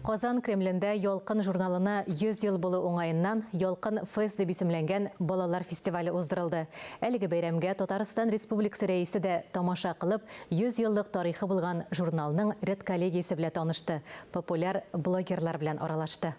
Казан Кремлендә Ялкын журналына 100 ел булу уңайыннан Ялкын Фест дип исемләнгән балалар фестивале уздырылды. Әлеге бәйрәмгә Татарстан Республикасы рәисе дә тамаша кылып 100 еллык тарихы булган журналның редколлегиясе белән танышты. Популяр блогерлар белән аралашты.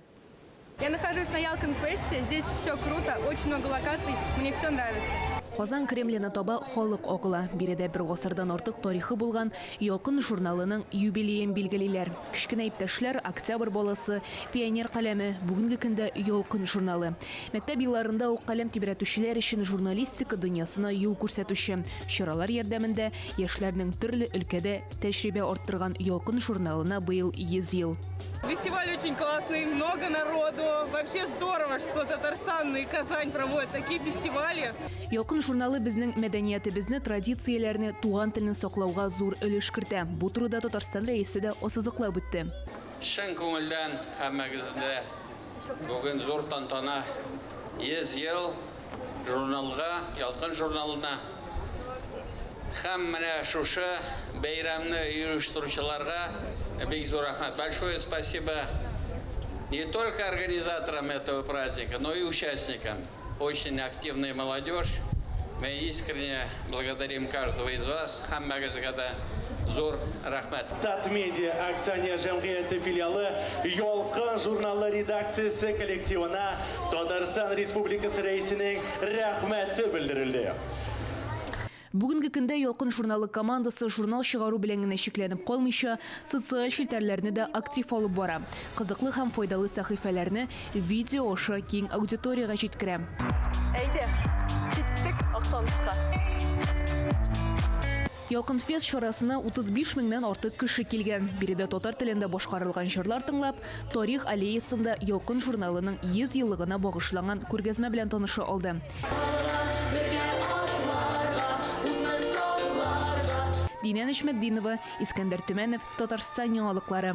Я нахожусь на Ялкын Фесте, здесь все круто, очень много локаций, мне все нравится. Казан Кремлена таба халык агыла. Биредә бер гасырдан артык тарихы булган Ялкын журналының юбилеен билгелиләр. Кичкенә иптәшләр, Октябрь баласы, Пионер каләме, бүгенге көндә Ялкын журналы. Мәктәп елларында ук каләм тибрәтүчеләр өчен журналистика дөньясына юл күрсәтүче. Чаралар ярдәмендә яшьләрнең төрле өлкәдә тәҗрибә арттырган Ялкын журналына быел 100 ел. Фестиваль очень классный, много народу. Вообще здорово, что Татарстан и Казань проводят такие фестивали. Ялкын журналы безнең мәдәниятебезне, традицияләрне, туган телне саклауга зур өлеш кертә. Бу турыда Татарстан рәисе дә ассызыклап үтте. Шын күңелдән һәммәгездә бүген зур тантана 100 ел журналга, Ялкын журналына һәм менә шушы бәйрәмне оештыручыларга бик зур рәхмәт. Большое спасибо не только организаторам этого праздника, но и участникам. Очень активная молодежь. Мы искренне благодарим каждого из вас. Һәммәгезгә дә зур рәхмәт. Татмедиа акционер җәмгыяте филиалы Ялкын журналы редакциясе коллективына Татарстан Республикасы рәисенең рәхмәте белдерелде. Бүгенге көндә Ялкын журналы командасы журнал чыгару белән генә шикләнеп калмыйча, социаль челтәрләрне дә актив алып бара. Кызыклы һәм файдалы сәхифәләрне видео аша киң аудиторияга җиткерә. Әйдә, киттек Актанышка. Ялкын Фест чарасына 35 меңнән артык кеше килгән. Биредә татар телендә башкарылган җырлар тыңлап, тарих аллеясында Ялкын журналының 100 еллыгына багышланган күргәзмә белән таныша алды. Динә Нишмәтдинова, Искәндәр Төмәнов, Татарстан яңалыклары.